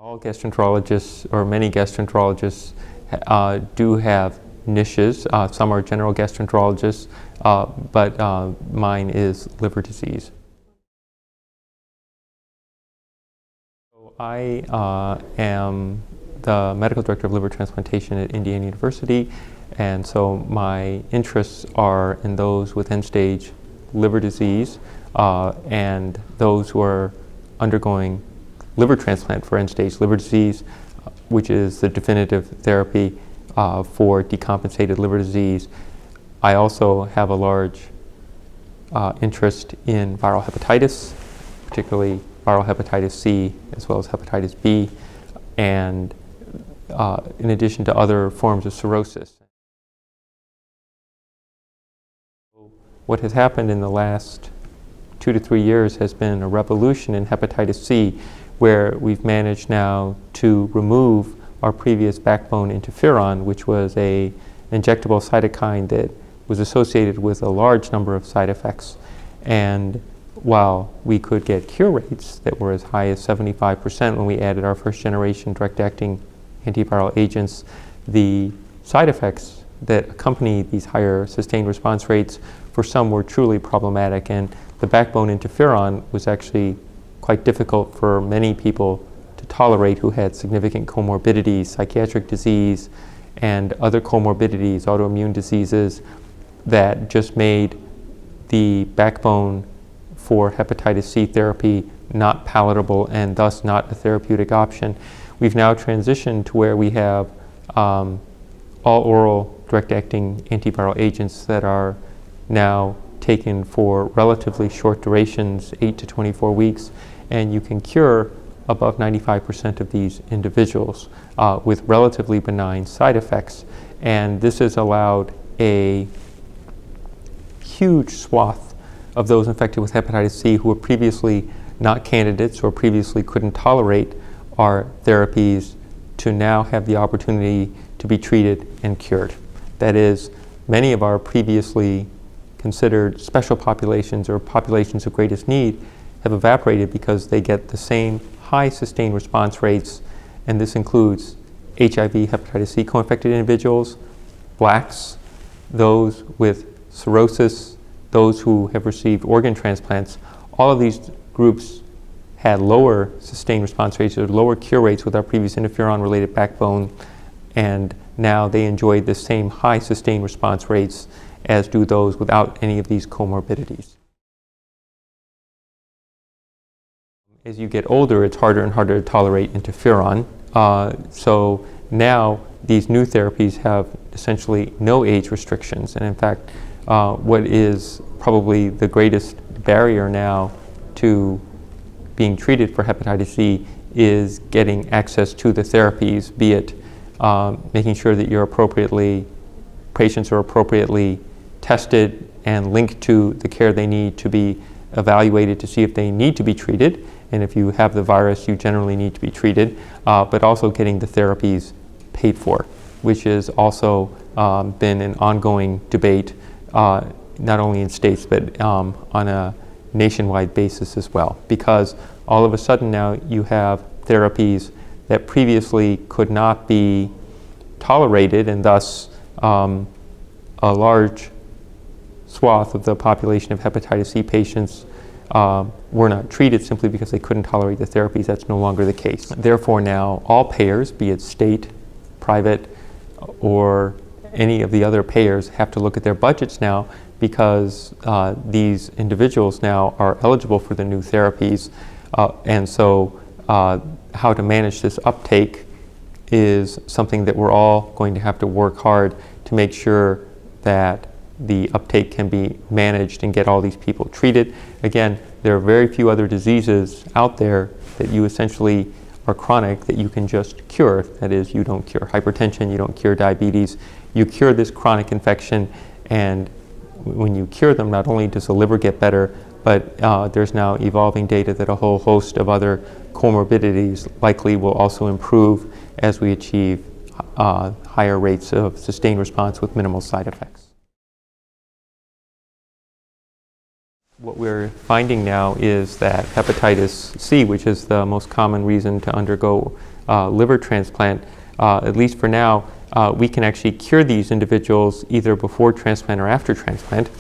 All gastroenterologists, or many gastroenterologists, do have niches. Some are general gastroenterologists, but mine is liver disease. I am the medical director of liver transplantation at Indiana University, and so my interests are in those with end-stage liver disease and those who are undergoing liver transplant for end-stage liver disease, which is the definitive therapy for decompensated liver disease. I also have a large interest in viral hepatitis, particularly viral hepatitis C as well as hepatitis B, and in addition to other forms of cirrhosis. What has happened in the last 2 to 3 years has been a revolution in hepatitis C, where we've managed now to remove our previous backbone interferon, which was an injectable cytokine that was associated with a large number of side effects. And while we could get cure rates that were as high as 75% when we added our first generation direct-acting antiviral agents, the side effects that accompany these higher sustained response rates for some were truly problematic, and the backbone interferon was actually quite difficult for many people to tolerate who had significant comorbidities, psychiatric disease, and other comorbidities, autoimmune diseases, that just made the backbone for hepatitis C therapy not palatable and thus not a therapeutic option. We've now transitioned to where we have all oral direct-acting antiviral agents that are now taken for relatively short durations, 8 to 24 weeks, and you can cure above 95% of these individuals with relatively benign side effects. And this has allowed a huge swath of those infected with hepatitis C who were previously not candidates or previously couldn't tolerate our therapies to now have the opportunity to be treated and cured. That is, many of our previously considered special populations or populations of greatest need have evaporated because they get the same high sustained response rates, and this includes HIV, hepatitis C co-infected individuals, blacks, those with cirrhosis, those who have received organ transplants. All of these groups had lower sustained response rates or lower cure rates with our previous interferon-related backbone, and now they enjoy the same high sustained response rates as do those without any of these comorbidities. As you get older, it's harder and harder to tolerate interferon. So now these new therapies have essentially no age restrictions. And in fact, what is probably the greatest barrier now to being treated for hepatitis C is getting access to the therapies, be it making sure that patients are appropriately tested and linked to the care they need to be evaluated to see if they need to be treated. And if you have the virus, you generally need to be treated, but also getting the therapies paid for, which has also been an ongoing debate, not only in states, but on a nationwide basis as well. Because all of a sudden now you have therapies that previously could not be tolerated, and thus a large swath of the population of hepatitis C patients were not treated simply because they couldn't tolerate the therapies. That's no longer the case. Therefore now all payers, be it state, private, or any of the other payers, have to look at their budgets now, because these individuals now are eligible for the new therapies, and so how to manage this uptake is something that we're all going to have to work hard to make sure that the uptake can be managed and get all these people treated. Again, there are very few other diseases out there that you essentially are chronic that you can just cure. That is, you don't cure hypertension, you don't cure diabetes, you cure this chronic infection, and when you cure them, not only does the liver get better, but there's now evolving data that a whole host of other comorbidities likely will also improve as we achieve higher rates of sustained response with minimal side effects. What we're finding now is that hepatitis C, which is the most common reason to undergo liver transplant, at least for now, we can actually cure these individuals either before transplant or after transplant.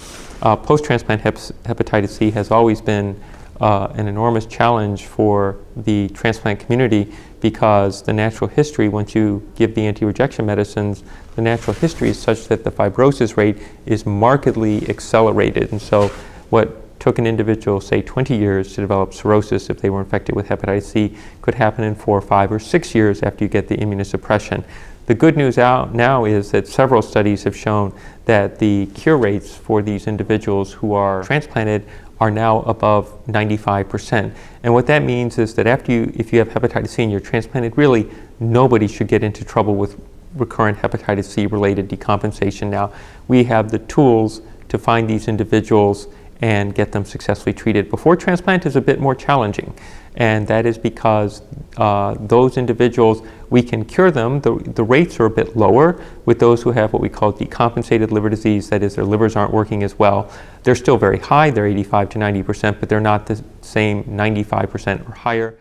Post-transplant hepatitis C has always been an enormous challenge for the transplant community because the natural history, once you give the anti-rejection medicines, the natural history is such that the fibrosis rate is markedly accelerated. And so what took an individual, say, 20 years to develop cirrhosis if they were infected with hepatitis C could happen in 4, 5, or 6 years after you get the immunosuppression. The good news out now is that several studies have shown that the cure rates for these individuals who are transplanted are now above 95%. And what that means is that if you have hepatitis C and you're transplanted, really nobody should get into trouble with recurrent hepatitis C related decompensation now. We have the tools to find these individuals and get them successfully treated. Before transplant is a bit more challenging, and that is because those individuals, we can cure them. The rates are a bit lower with those who have what we call decompensated liver disease, that is, their livers aren't working as well. They're still very high, they're 85 to 90%, but they're not the same 95% or higher.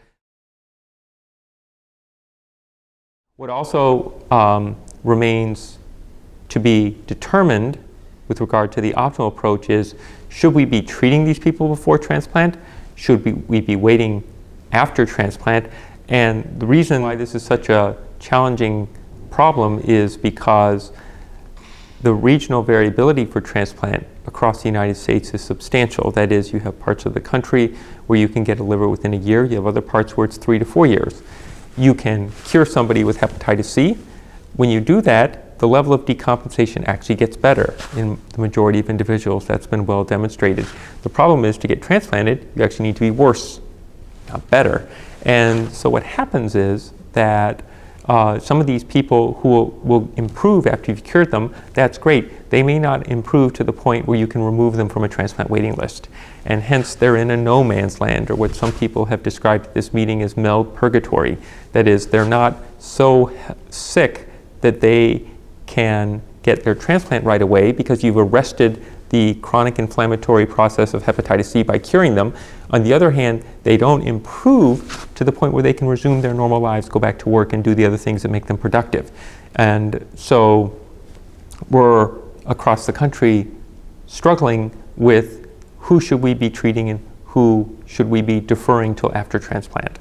What also remains to be determined with regard to the optimal approach is, should we be treating these people before transplant? Should we be waiting after transplant? And the reason why this is such a challenging problem is because the regional variability for transplant across the United States is substantial. That is, you have parts of the country where you can get a liver within a year. You have other parts where it's 3 to 4 years. You can cure somebody with hepatitis C. When you do that, the level of decompensation actually gets better in the majority of individuals. That's been well demonstrated. The problem is, to get transplanted, you actually need to be worse, not better. And so what happens is that some of these people who will improve after you've cured them, that's great. They may not improve to the point where you can remove them from a transplant waiting list. And hence they're in a no man's land, or what some people have described at this meeting as MELD purgatory. That is, they're not so sick that they can get their transplant right away because you've arrested the chronic inflammatory process of hepatitis C by curing them. On the other hand, they don't improve to the point where they can resume their normal lives, go back to work, and do the other things that make them productive. And so we're across the country struggling with who should we be treating and who should we be deferring till after transplant.